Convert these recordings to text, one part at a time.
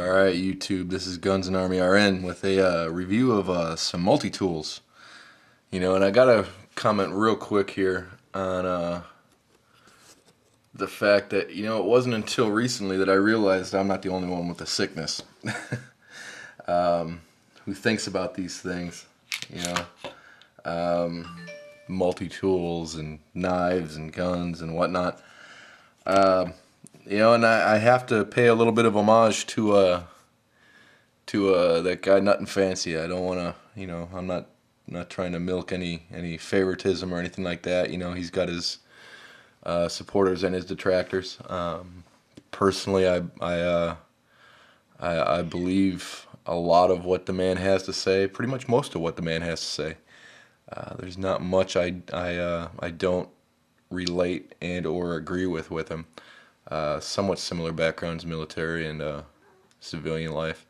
Alright, YouTube, this is Guns and Army RN with a review of some multi-tools. And I gotta comment real quick here on the fact that, it wasn't until recently that I realized I'm not the only one with a sickness who thinks about these things, multi-tools and knives and guns and whatnot. And I have to pay a little bit of homage to that guy Nut and Fancy. I don't want to, I'm not trying to milk any favoritism or anything like that. He's got his supporters and his detractors. Personally, I believe a lot of what the man has to say. Pretty much most of what the man has to say. There's not much I don't relate and or agree with him. Somewhat similar backgrounds, military and civilian life.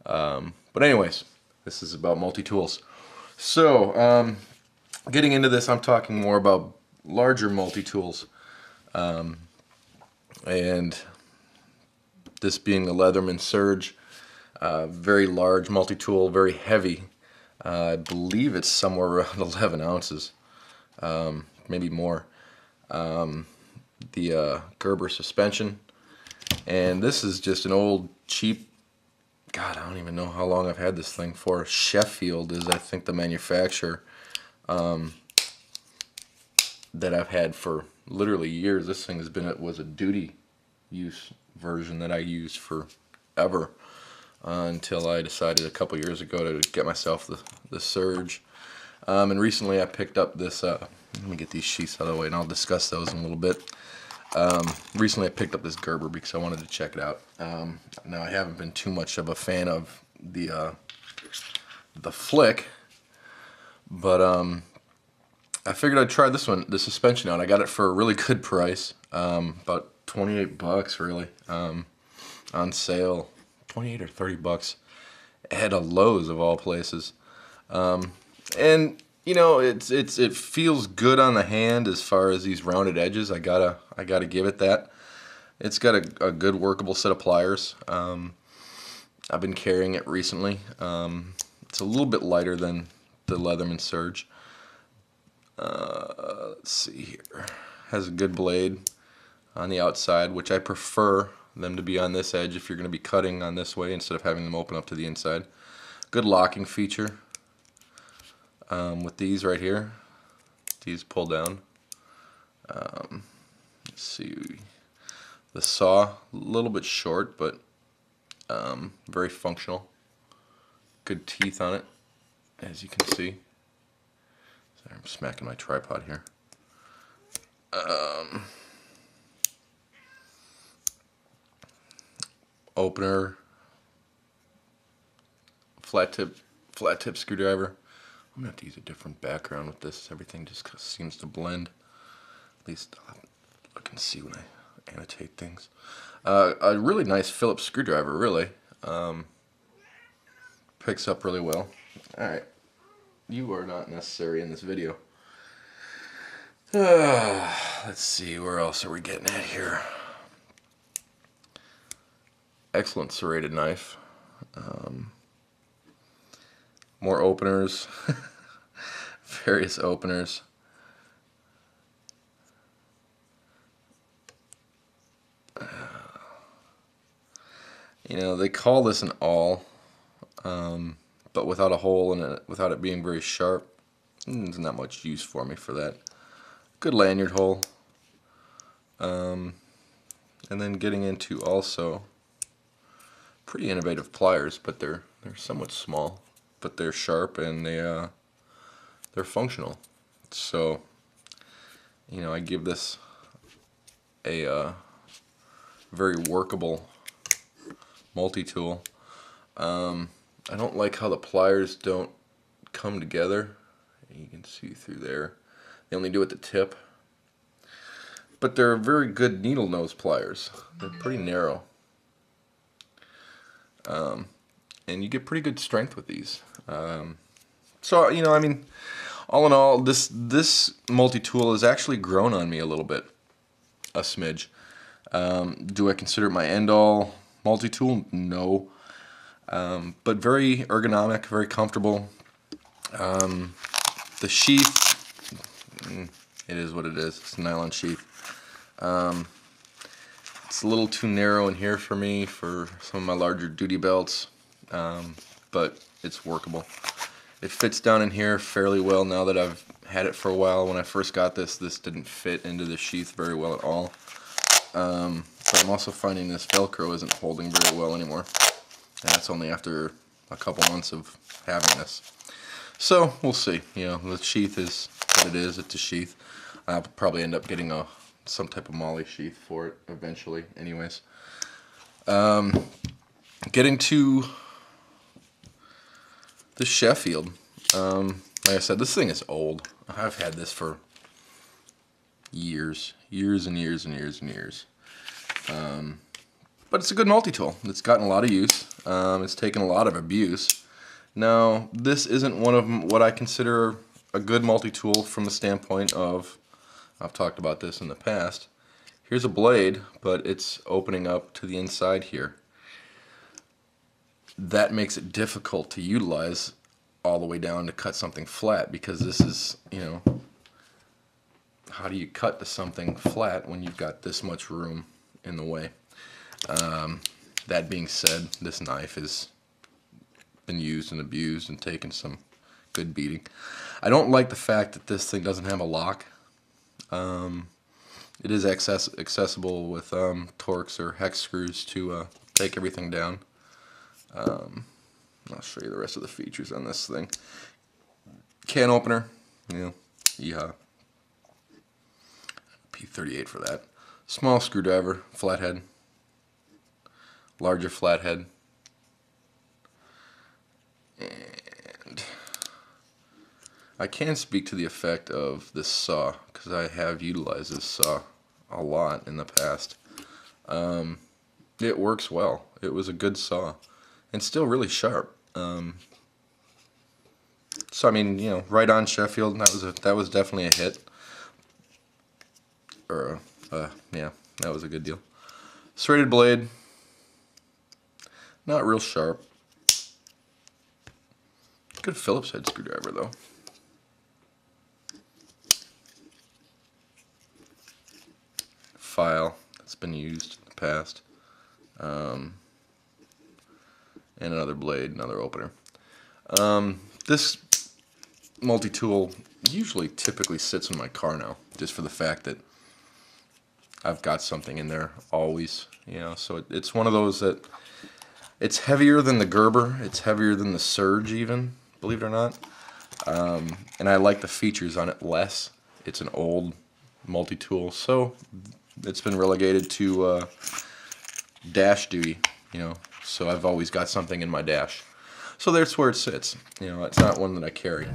But anyways, this is about multi-tools. So, getting into this, I'm talking more about larger multi-tools. And this being the Leatherman Surge, very large multi-tool, very heavy. I believe it's somewhere around 11 ounces, maybe more. The Gerber Suspension, and this is just an old cheap, God, I don't even know how long I've had this thing for. Sheffield is, I think, the manufacturer that I've had for literally years. This thing was a duty use version that I used forever until I decided a couple years ago to get myself the Surge. And recently I picked up this, let me get these sheaths out of the way and I'll discuss those in a little bit. Recently I picked up this Gerber because I wanted to check it out. Now I haven't been too much of a fan of the flick, but I figured I'd try this one, the suspension out. I got it for a really good price, about 28 bucks really, on sale, 28 or 30 bucks at a Lowe's of all places. And it feels good on the hand as far as these rounded edges. I gotta give it that. It's got a good workable set of pliers. I've been carrying it recently. It's a little bit lighter than the Leatherman Surge. Let's see here. Has a good blade on the outside, which I prefer them to be on this edge if you're going to be cutting on this way instead of having them open up to the inside. Good locking feature. With these right here, these pull down. Let's see, the saw, a little bit short, but very functional. Good teeth on it, as you can see. Sorry, I'm smacking my tripod here. Opener, flat tip screwdriver. I'm going to have to use a different background with this. Everything just seems to blend. At least I'll look and see when I annotate things. A really nice Phillips screwdriver, really. Picks up really well. Alright. You are not necessary in this video. Let's see, where else are we getting at here? Excellent serrated knife. More openers, various openers. They call this an awl, but without a hole in it, without it being very sharp. There's not much use for me for that. Good lanyard hole. And then getting into also pretty innovative pliers, but they're somewhat small. But they're sharp and they're functional. So, I give this a very workable multi-tool. I don't like how the pliers don't come together. You can see through there. They only do at the tip. But they're very good needle nose pliers. They're pretty narrow. And you get pretty good strength with these. So, all in all, this multi-tool has actually grown on me a little bit, a smidge. Do I consider it my end-all multi-tool? No. But very ergonomic, very comfortable. The sheath, it is what it is. It's a nylon sheath. It's a little too narrow in here for me for some of my larger duty belts, but it's workable. It fits down in here fairly well now that I've had it for a while. When I first got this didn't fit into the sheath very well at all. But I'm also finding this Velcro isn't holding very well anymore. And that's only after a couple months of having this. So we'll see. You know, the sheath is what it is. It's a sheath. I'll probably end up getting some type of molly sheath for it eventually. Anyways, getting to the Sheffield. Like I said, this thing is old. I've had this for years and years and years and years. But it's a good multi-tool. It's gotten a lot of use. It's taken a lot of abuse. Now, this isn't one of what I consider a good multi-tool from the standpoint of, I've talked about this in the past. Here's a blade, but it's opening up to the inside here. That makes it difficult to utilize all the way down to cut something flat, because this is, you know, how do you cut to something flat when you've got this much room in the way? That being said, this knife has been used and abused and taken some good beating. I don't like the fact that this thing doesn't have a lock. It is accessible with Torx or hex screws to take everything down. I'll show you the rest of the features on this thing. Can opener, you know, yeehaw. P38 for that. Small screwdriver, flathead. Larger flathead. And I can speak to the effect of this saw, because I have utilized this saw a lot in the past. It works well. It was a good saw, and still really sharp. So I mean, you know, right on Sheffield. That was definitely a hit. Or yeah, that was a good deal. Serrated blade. Not real sharp. Good Phillips head screwdriver though. File that's been used in the past. And another blade, another opener. This multi-tool typically sits in my car now, just for the fact that I've got something in there always, you know. So it's one of those that it's heavier than the Gerber, it's heavier than the Surge even, believe it or not. And I like the features on it less. It's an old multi-tool, so it's been relegated to dash duty, you know. So I've always got something in my dash. So that's where it sits. You know, it's not one that I carry.